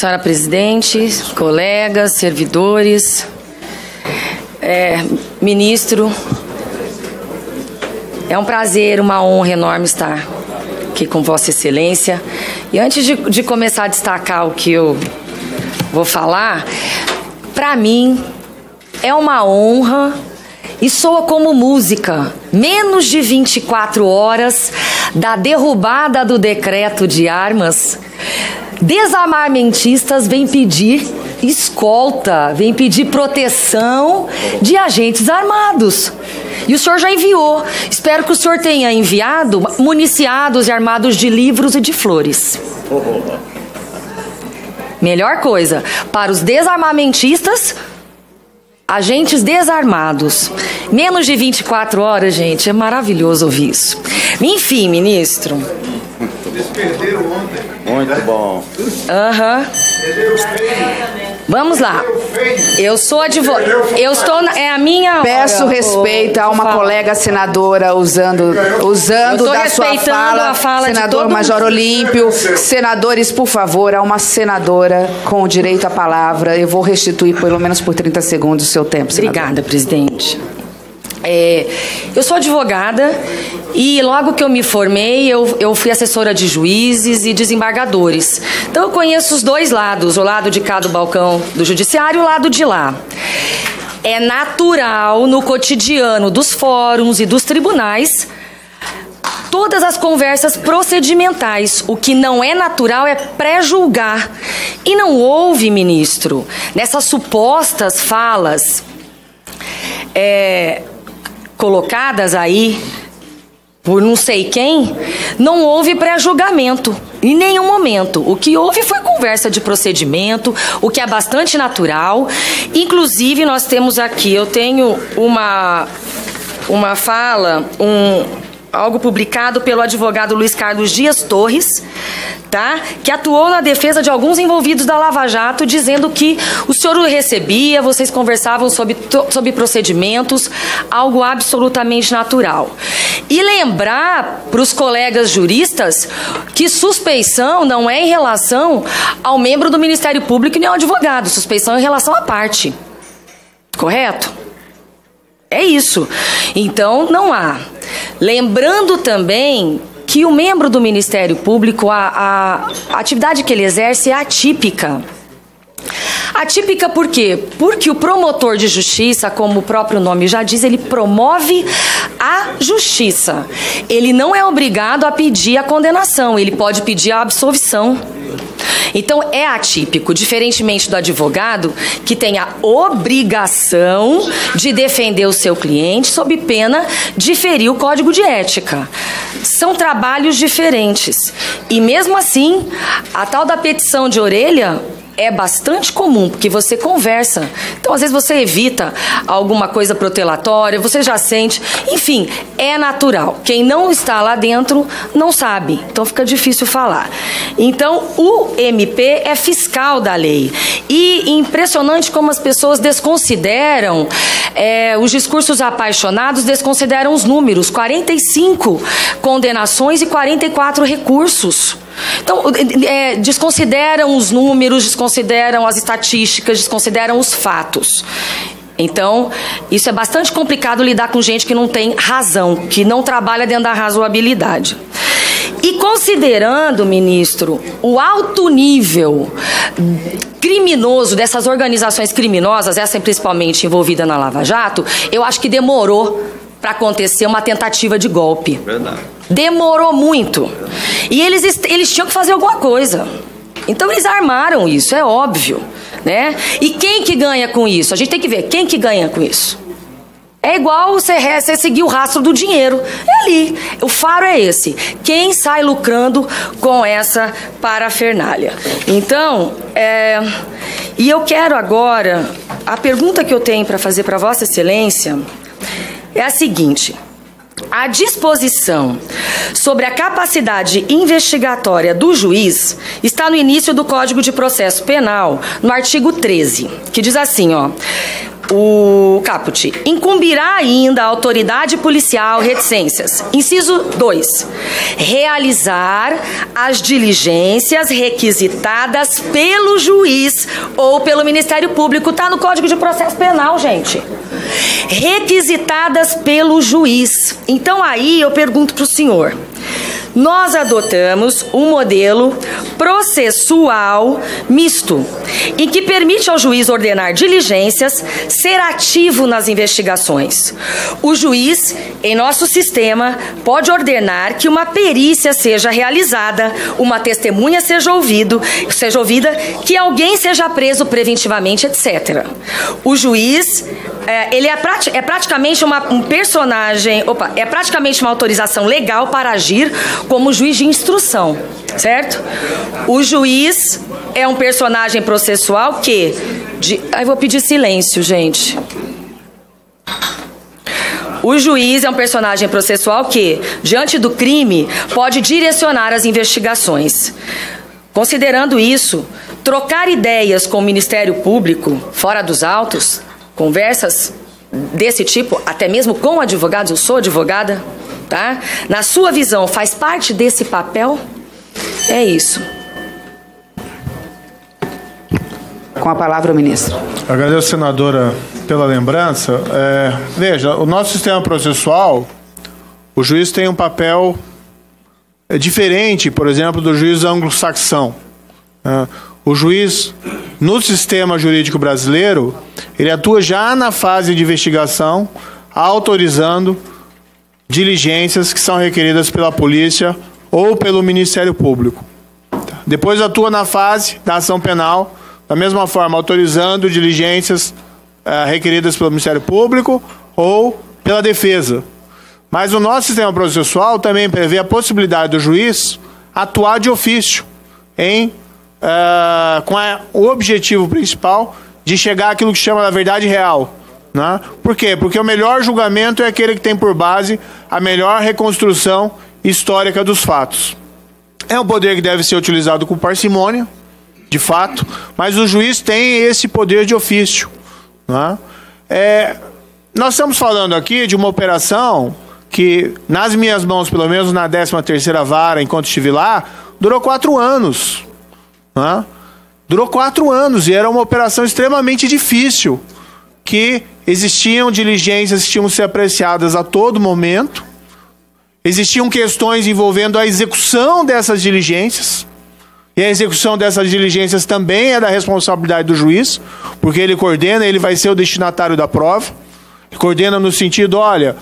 senhora presidente, colegas, servidores, ministro, é um prazer, uma honra enorme estar aqui com Vossa Excelência. E antes de começar a destacar o que eu vou falar, para mim é uma honra e soa como música. Menos de 24 horas da derrubada do decreto de armas, desarmamentistas vêm pedir escolta, vêm pedir proteção de agentes armados. E o senhor já enviou. Espero que o senhor tenha enviado municiados e armados de livros e de flores. Melhor coisa, para os desarmamentistas, agentes desarmados. Menos de 24 horas, gente, é maravilhoso ouvir isso. Enfim, ministro. Eles perderam ontem. Muito bom. Vamos lá. Eu sou advogada. Eu estou a minha. Peço respeito a uma colega senadora usando da sua fala, senador Major Olímpio. Senadores, por favor, a uma senadora com o direito à palavra. Eu vou restituir pelo menos por 30 segundos o seu tempo, senador. Obrigada, presidente. Eu sou advogada e logo que eu me formei, eu fui assessora de juízes e desembargadores. Então eu conheço os dois lados, o lado de cá do balcão do judiciário e o lado de lá. É natural no cotidiano dos fóruns e dos tribunais todas as conversas procedimentais. O que não é natural é pré-julgar. E não houve, ministro, nessas supostas falas colocadas aí por não sei quem, não houve pré-julgamento em nenhum momento. O que houve foi conversa de procedimento, o que é bastante natural. Inclusive, nós temos aqui, eu tenho uma fala, algo publicado pelo advogado Luiz Carlos Dias Torres, tá? Que atuou na defesa de alguns envolvidos da Lava Jato, dizendo que o senhor o recebia, vocês conversavam sobre procedimentos, algo absolutamente natural. E lembrar para os colegas juristas que suspeição não é em relação ao membro do Ministério Público nem ao advogado, suspeição é em relação à parte. Correto? É isso. Então, não há. Lembrando também que o membro do Ministério Público, a atividade que ele exerce é atípica. Atípica por quê? Porque o promotor de justiça, como o próprio nome já diz, ele promove a justiça. Ele não é obrigado a pedir a condenação, ele pode pedir a absolvição. Então, é atípico, diferentemente do advogado, que tem a obrigação de defender o seu cliente sob pena de ferir o código de ética. São trabalhos diferentes. E, mesmo assim, a tal da petição de orelha é bastante comum, porque você conversa. Então, às vezes, você evita alguma coisa protelatória, você já sente. Enfim, é natural. Quem não está lá dentro não sabe. Então, fica difícil falar. Então, o MP é fiscal da lei. E impressionante como as pessoas desconsideram os discursos apaixonados, desconsideram os números. 45 condenações e 44 recursos. Então, desconsideram os números, desconsideram as estatísticas, desconsideram os fatos. Então, isso é bastante complicado lidar com gente que não tem razão, que não trabalha dentro da razoabilidade. E considerando, ministro, o alto nível criminoso dessas organizações criminosas, essa é principalmente envolvida na Lava Jato, eu acho que demorou para acontecer uma tentativa de golpe. Verdade. Demorou muito. E eles tinham que fazer alguma coisa. Então eles armaram isso, é óbvio, né? E quem que ganha com isso? A gente tem que ver quem que ganha com isso. É igual você seguir o rastro do dinheiro. É ali. O faro é esse. Quem sai lucrando com essa parafernália? Então, e eu quero agora... A pergunta que eu tenho para fazer para Vossa Excelência é a seguinte: a disposição sobre a capacidade investigatória do juiz está no início do Código de Processo Penal, no artigo 13, que diz assim, ó: O caput. Incumbirá ainda a autoridade policial reticências. Inciso 2. Realizar as diligências requisitadas pelo juiz ou pelo Ministério Público. Está no Código de Processo Penal, gente. Requisitadas pelo juiz. Então aí eu pergunto para o senhor. Nós adotamos um modelo processual misto, em que permite ao juiz ordenar diligências, ser ativo nas investigações. O juiz, em nosso sistema, pode ordenar que uma perícia seja realizada, uma testemunha seja ouvida, que alguém seja preso preventivamente, etc. O juiz, ele é praticamente um personagem, é praticamente uma autorização legal para agir como juiz de instrução, certo? O juiz é um personagem processual que... eu vou pedir silêncio, gente. O juiz é um personagem processual que, diante do crime, pode direcionar as investigações. Considerando isso, trocar ideias com o Ministério Público, fora dos autos, conversas desse tipo, até mesmo com advogados, eu sou advogada, tá? Na sua visão, faz parte desse papel? É isso. Com a palavra o ministro. Agradeço, senadora, pela lembrança. Veja, o nosso sistema processual, o juiz tem um papel diferente, por exemplo, do juiz anglo-saxão. O juiz, no sistema jurídico brasileiro, ele atua já na fase de investigação, autorizando diligências que são requeridas pela polícia ou pelo Ministério Público. Depois atua na fase da ação penal, da mesma forma, autorizando diligências requeridas pelo Ministério Público ou pela defesa. Mas o nosso sistema processual também prevê a possibilidade do juiz atuar de ofício com o objetivo principal de chegar àquilo que chama da verdade real. Né? Por quê? Porque o melhor julgamento é aquele que tem por base a melhor reconstrução histórica dos fatos. É um poder que deve ser utilizado com parcimônia, de fato, mas o juiz tem esse poder de ofício. Né? Nós estamos falando aqui de uma operação que, nas minhas mãos, pelo menos na 13ª vara, enquanto estive lá, durou 4 anos. Né? Durou 4 anos e era uma operação extremamente difícil, que existiam diligências que tinham que ser apreciadas a todo momento, existiam questões envolvendo a execução dessas diligências, e a execução dessas diligências também é da responsabilidade do juiz, porque ele coordena, ele vai ser o destinatário da prova, coordena no sentido, olha,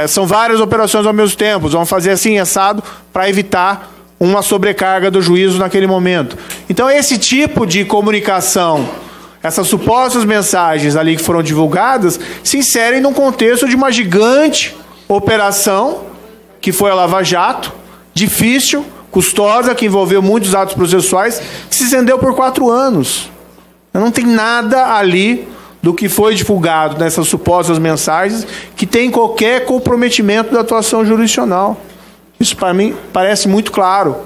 são várias operações ao mesmo tempo, vamos fazer assim, assado, para evitar uma sobrecarga do juízo naquele momento. Então, esse tipo de comunicação, essas supostas mensagens ali que foram divulgadas, se inserem num contexto de uma gigante operação, que foi a Lava Jato, difícil, custosa, que envolveu muitos atos processuais, que se estendeu por 4 anos. Não tem nada ali do que foi divulgado nessas supostas mensagens que tem qualquer comprometimento da atuação jurisdicional. Isso, para mim, parece muito claro.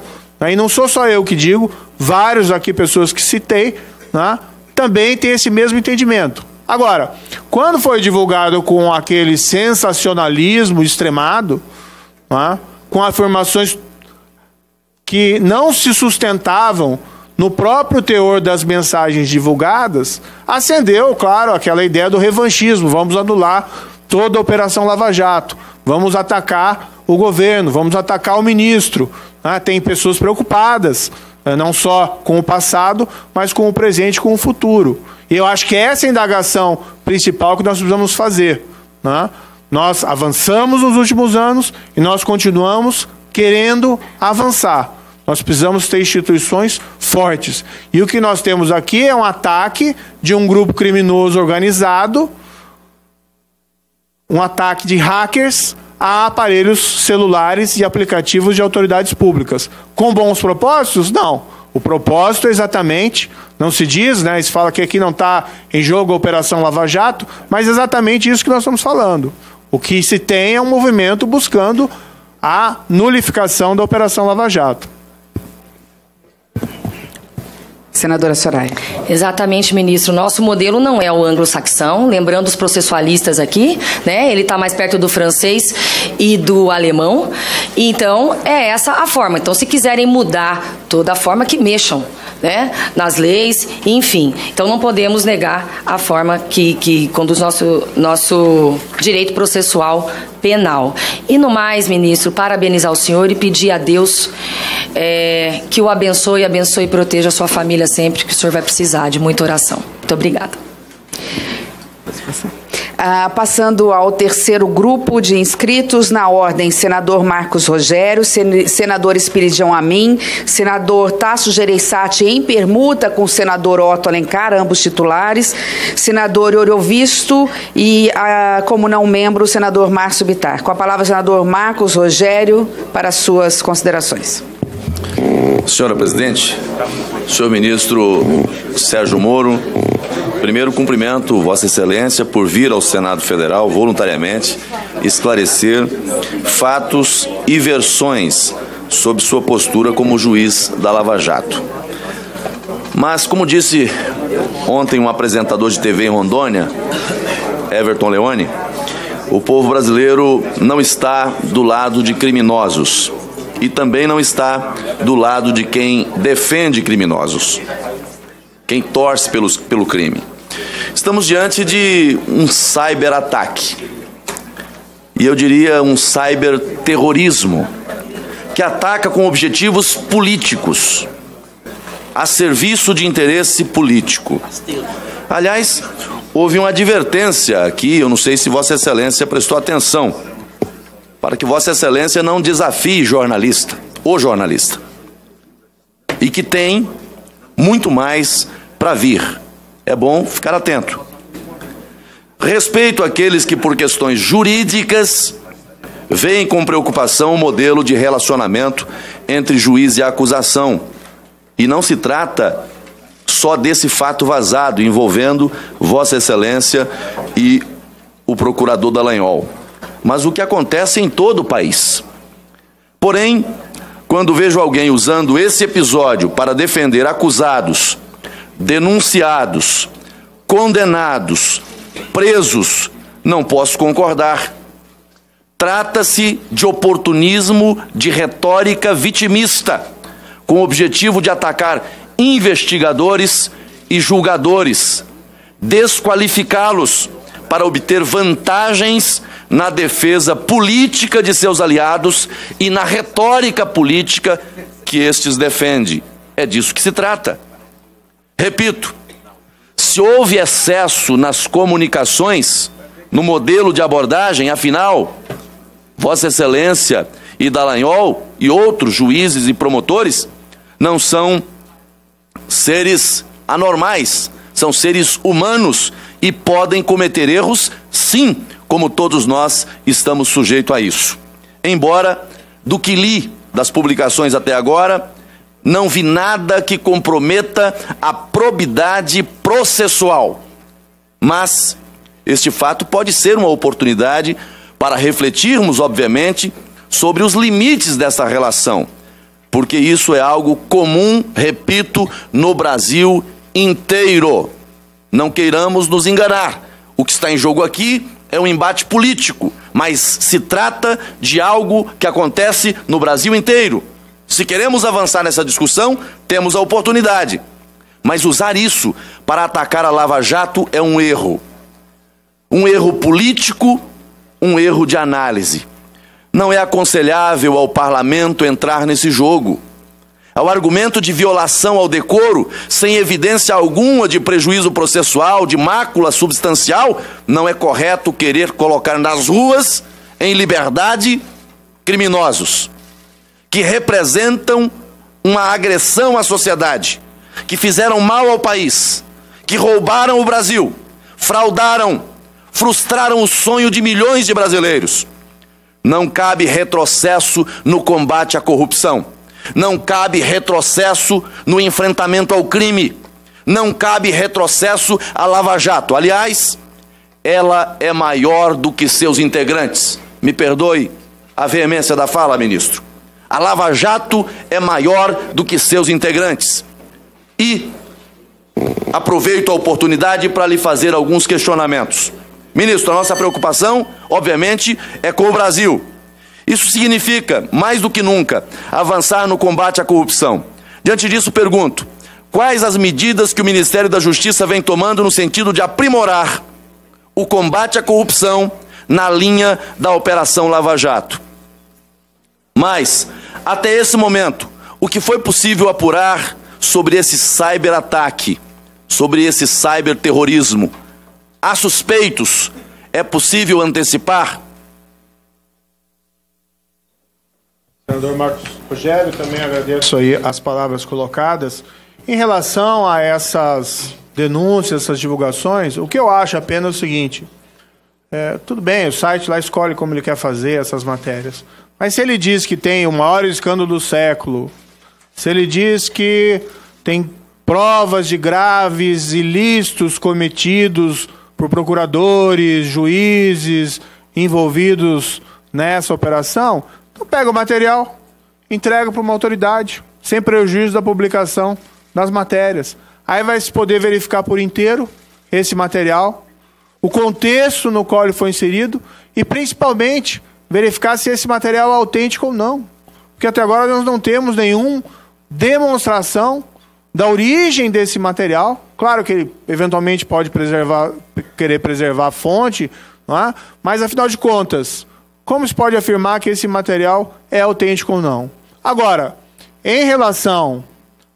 E não sou só eu que digo, vários aqui, pessoas que citei, né, também têm esse mesmo entendimento. Agora, quando foi divulgado com aquele sensacionalismo extremado, né, com afirmações que não se sustentavam no próprio teor das mensagens divulgadas, acendeu, claro, aquela ideia do revanchismo. Vamos anular toda a Operação Lava Jato. Vamos atacar o governo, vamos atacar o ministro. Tem pessoas preocupadas, não só com o passado, mas com o presente e com o futuro. E eu acho que essa é a indagação principal que nós precisamos fazer. Nós avançamos nos últimos anos e nós continuamos querendo avançar. Nós precisamos ter instituições fortes. E o que nós temos aqui é um ataque de um grupo criminoso organizado, um ataque de hackers a aparelhos celulares e aplicativos de autoridades públicas. Com bons propósitos? Não. O propósito é exatamente, não se diz, né? Se fala que aqui não está em jogo a Operação Lava Jato, mas é exatamente isso que nós estamos falando. O que se tem é um movimento buscando a nulificação da Operação Lava Jato. Senadora Soraya. Exatamente, ministro. Nosso modelo não é o anglo-saxão, lembrando os processualistas aqui, né? Ele está mais perto do francês e do alemão. Então, é essa a forma. Então, se quiserem mudar toda a forma, que mexam, né, nas leis, enfim. Então, não podemos negar a forma que conduz nosso direito processual penal. E no mais, ministro, parabenizar o senhor e pedir a Deus que o abençoe e proteja a sua família sempre, que o senhor vai precisar de muita oração. Muito obrigada. Passando ao terceiro grupo de inscritos, na ordem, senador Marcos Rogério, senador Espiridião Amin, senador Tasso Gereissati em permuta com o senador Otto Alencar, ambos titulares, senador Oriovisto e, como não membro, o senador Márcio Bittar. Com a palavra, senador Marcos Rogério, para suas considerações. Senhora presidente, senhor ministro Sérgio Moro, primeiro cumprimento Vossa Excelência por vir ao Senado Federal voluntariamente esclarecer fatos e versões sobre sua postura como juiz da Lava Jato. Mas, como disse ontem um apresentador de TV em Rondônia, Everton Leone, o povo brasileiro não está do lado de criminosos e também não está do lado de quem defende criminosos, quem torce pelo crime. Estamos diante de um cyberataque, e eu diria um cyberterrorismo, que ataca com objetivos políticos, a serviço de interesse político. Aliás, houve uma advertência aqui, eu não sei se Vossa Excelência prestou atenção, para que Vossa Excelência não desafie o jornalista, e que tem muito mais para vir. É bom ficar atento. Respeito àqueles que, por questões jurídicas, veem com preocupação o modelo de relacionamento entre juiz e acusação. E não se trata só desse fato vazado envolvendo Vossa Excelência e o procurador Dallagnol, mas o que acontece em todo o país. Porém, quando vejo alguém usando esse episódio para defender acusados, denunciados, condenados, presos, não posso concordar. Trata-se de oportunismo de retórica vitimista, com o objetivo de atacar investigadores e julgadores, desqualificá-los para obter vantagens na defesa política de seus aliados e na retórica política que estes defendem. É disso que se trata. Repito, se houve excesso nas comunicações, no modelo de abordagem, afinal, Vossa Excelência e Dallagnol e outros juízes e promotores não são seres anormais, são seres humanos e podem cometer erros, sim, como todos nós estamos sujeitos a isso. Embora, do que li das publicações até agora, não vi nada que comprometa a probidade processual. Mas este fato pode ser uma oportunidade para refletirmos, obviamente, sobre os limites dessa relação, porque isso é algo comum, repito, no Brasil inteiro. Não queiramos nos enganar. O que está em jogo aqui é um embate político, mas se trata de algo que acontece no Brasil inteiro. Se queremos avançar nessa discussão, temos a oportunidade. Mas usar isso para atacar a Lava Jato é um erro. Um erro político, um erro de análise. Não é aconselhável ao parlamento entrar nesse jogo. Ao argumento de violação ao decoro, sem evidência alguma de prejuízo processual, de mácula substancial, não é correto querer colocar nas ruas, em liberdade, criminosos que representam uma agressão à sociedade, que fizeram mal ao país, que roubaram o Brasil, fraudaram, frustraram o sonho de milhões de brasileiros. Não cabe retrocesso no combate à corrupção. Não cabe retrocesso no enfrentamento ao crime. Não cabe retrocesso à Lava Jato. Aliás, ela é maior do que seus integrantes. Me perdoe a veemência da fala, ministro. A Lava Jato é maior do que seus integrantes. E aproveito a oportunidade para lhe fazer alguns questionamentos. Ministro, a nossa preocupação, obviamente, é com o Brasil. Isso significa, mais do que nunca, avançar no combate à corrupção. Diante disso, pergunto, quais as medidas que o Ministério da Justiça vem tomando no sentido de aprimorar o combate à corrupção na linha da Operação Lava Jato? Mas, até esse momento, o que foi possível apurar sobre esse cyberataque, sobre esse cyberterrorismo? Há suspeitos? É possível antecipar? Senador Marcos Rogério, também agradeço aí as palavras colocadas. Em relação a essas denúncias, essas divulgações, o que eu acho apenas é o seguinte, tudo bem, o site lá escolhe como ele quer fazer essas matérias, mas se ele diz que tem o maior escândalo do século, se ele diz que tem provas de graves ilícitos cometidos por procuradores, juízes envolvidos nessa operação, então pega o material, entrega para uma autoridade, sem prejuízo da publicação das matérias. Aí vai se poder verificar por inteiro esse material, o contexto no qual ele foi inserido e, principalmente, verificar se esse material é autêntico ou não. Porque até agora nós não temos nenhuma demonstração da origem desse material. Claro que ele eventualmente pode querer preservar a fonte, não é? Mas, afinal de contas, como se pode afirmar que esse material é autêntico ou não? Agora, em relação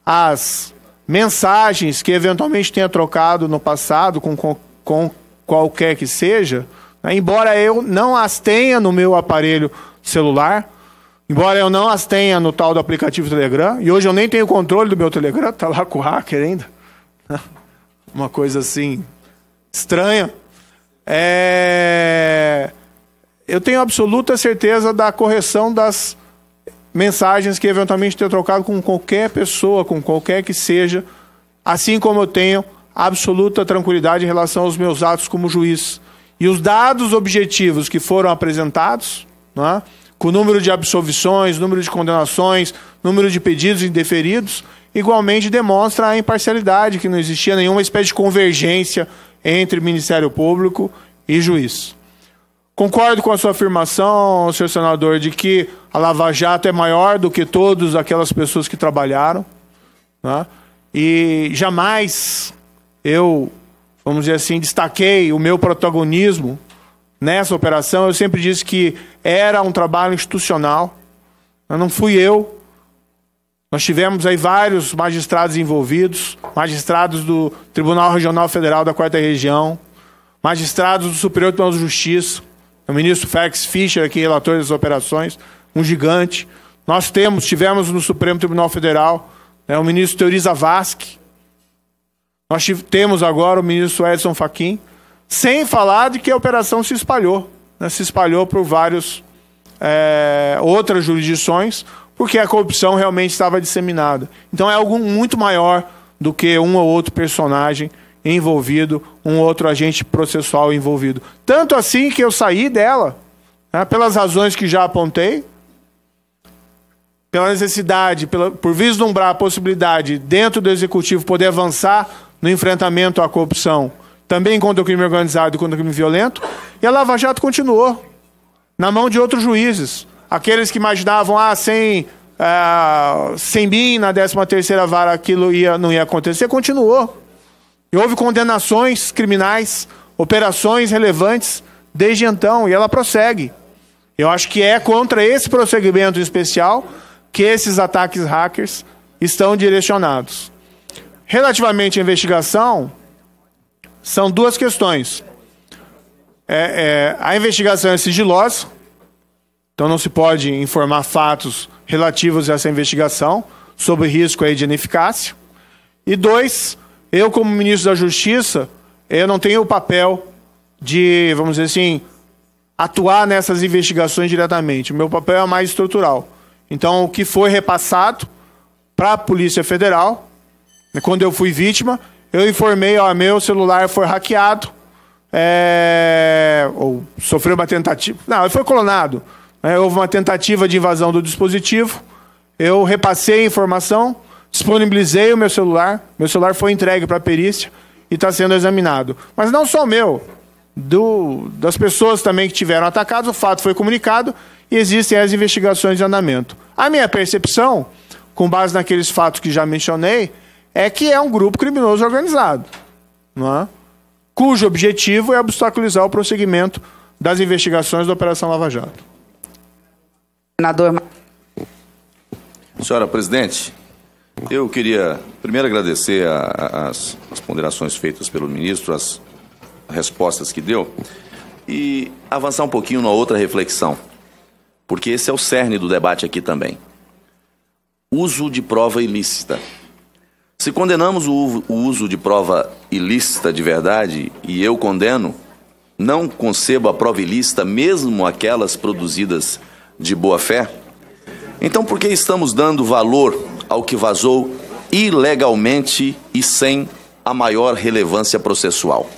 às mensagens que eventualmente tenha trocado no passado com qualquer que seja, né, embora eu não as tenha no meu aparelho celular, embora eu não as tenha no tal do aplicativo Telegram, e hoje eu nem tenho controle do meu Telegram, tá lá com o hacker ainda, uma coisa assim estranha, eu tenho absoluta certeza da correção das mensagens que eventualmente tenha trocado com qualquer pessoa, com qualquer que seja, assim como eu tenho absoluta tranquilidade em relação aos meus atos como juiz. E os dados objetivos que foram apresentados, né, com o número de absolvições, número de condenações, número de pedidos indeferidos, igualmente demonstra a imparcialidade, que não existia nenhuma espécie de convergência entre Ministério Público e juiz. Concordo com a sua afirmação, senhor senador, de que a Lava Jato é maior do que todas aquelas pessoas que trabalharam, né? E jamais eu, vamos dizer assim, destaquei o meu protagonismo nessa operação. Eu sempre disse que era um trabalho institucional, não fui eu. Nós tivemos aí vários magistrados envolvidos, magistrados do Tribunal Regional Federal da 4ª Região, magistrados do Superior Tribunal de Justiça, o ministro Félix Fischer, aqui, relator das operações, um gigante. Nós tivemos no Supremo Tribunal Federal, o ministro Teori Zavascki. Nós temos agora o ministro Edson Fachin, sem falar de que a operação se espalhou. Né? Se espalhou por várias outras jurisdições, porque a corrupção realmente estava disseminada. Então é algo muito maior do que um ou outro personagem envolvido, um outro agente processual envolvido. Tanto assim que eu saí dela, né, pelas razões que já apontei, pela necessidade, por vislumbrar a possibilidade dentro do Executivo poder avançar no enfrentamento à corrupção, também contra o crime organizado e contra o crime violento, e a Lava Jato continuou na mão de outros juízes. Aqueles que imaginavam, sem mim na 13ª vara aquilo não ia acontecer, continuou. E houve condenações criminais, operações relevantes desde então, e ela prossegue. Eu acho que é contra esse prosseguimento especial que esses ataques hackers estão direcionados. Relativamente à investigação, são duas questões. A investigação é sigilosa, então não se pode informar fatos relativos a essa investigação, sob risco aí de ineficácia. E dois, eu como ministro da Justiça, eu não tenho o papel de, vamos dizer assim, atuar nessas investigações diretamente. O meu papel é mais estrutural. Então, o que foi repassado para a Polícia Federal, quando eu fui vítima, eu informei, meu celular foi hackeado, ou sofreu uma tentativa... Não, ele foi clonado. Houve uma tentativa de invasão do dispositivo, eu repassei a informação, Disponibilizei o meu celular foi entregue para a perícia e está sendo examinado. Mas não só o meu, das pessoas também que tiveram atacados, o fato foi comunicado e existem as investigações de andamento. A minha percepção, com base naqueles fatos que já mencionei, é que é um grupo criminoso organizado, não é? Cujo objetivo é obstaculizar o prosseguimento das investigações da Operação Lava Jato. Senador. Senhora presidente, eu queria primeiro agradecer as ponderações feitas pelo ministro, as respostas que deu, e avançar um pouquinho na outra reflexão, porque esse é o cerne do debate aqui também. Uso de prova ilícita. Se condenamos o uso de prova ilícita de verdade, e eu condeno, não concebo a prova ilícita, mesmo aquelas produzidas de boa fé, então por que estamos dando valor ao que vazou ilegalmente e sem a maior relevância processual?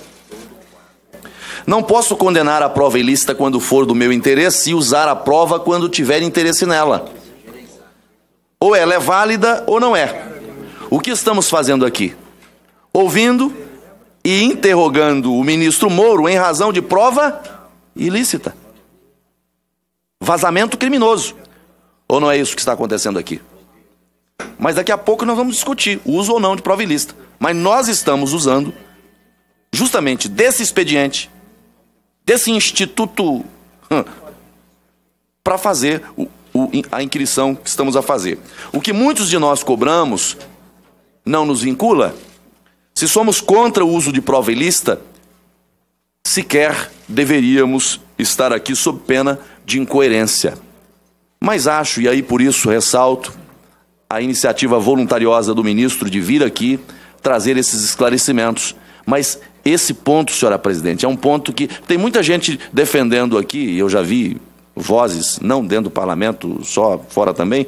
Não posso condenar a prova ilícita quando for do meu interesse e usar a prova quando tiver interesse nela. Ou ela é válida ou não é. O que estamos fazendo aqui? Ouvindo e interrogando o ministro Moro em razão de prova ilícita. Vazamento criminoso. Ou não é isso que está acontecendo aqui? Mas daqui a pouco nós vamos discutir uso ou não de prova ilícita. Mas nós estamos usando justamente desse expediente, desse instituto, para fazer a inquirição que estamos a fazer. O que muitos de nós cobramos não nos vincula. Se somos contra o uso de prova ilícita, sequer deveríamos estar aqui sob pena de incoerência. Mas acho, e aí por isso ressalto, a iniciativa voluntariosa do ministro de vir aqui trazer esses esclarecimentos. Mas esse ponto, senhora presidente, é um ponto que tem muita gente defendendo aqui, e eu já vi vozes, não dentro do parlamento, só fora também,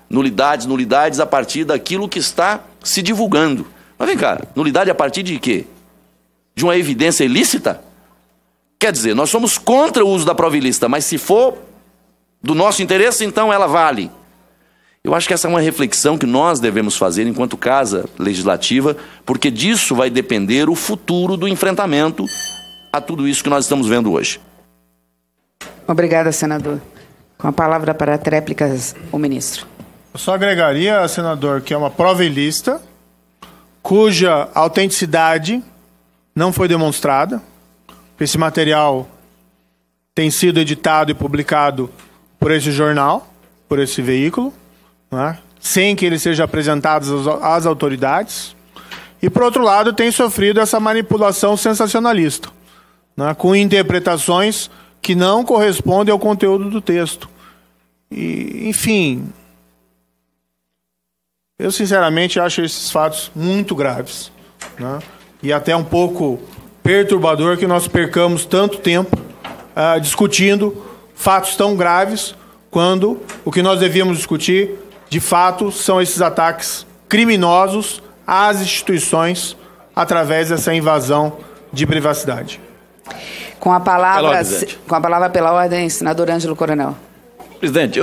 nulidades a partir daquilo que está se divulgando. Mas vem cá, nulidade a partir de quê? De uma evidência ilícita? Quer dizer, nós somos contra o uso da prova ilícita, mas se for do nosso interesse, então ela vale. Eu acho que essa é uma reflexão que nós devemos fazer enquanto casa legislativa, porque disso vai depender o futuro do enfrentamento a tudo isso que nós estamos vendo hoje. Obrigada, senador. Com a palavra para réplicas, o ministro. Eu só agregaria, senador, que é uma prova ilícita, cuja autenticidade não foi demonstrada. Esse material tem sido editado e publicado por esse jornal, por esse veículo, né, sem que ele seja apresentado às autoridades. E, por outro lado, tem sofrido essa manipulação sensacionalista, né, com interpretações que não correspondem ao conteúdo do texto. E, enfim, eu sinceramente acho esses fatos muito graves, né, e até um pouco perturbador que nós percamos tanto tempo discutindo fatos tão graves quando o que nós devíamos discutir, de fato, são esses ataques criminosos às instituições através dessa invasão de privacidade. Com a palavra pela ordem, senador Ângelo Coronel. Presidente,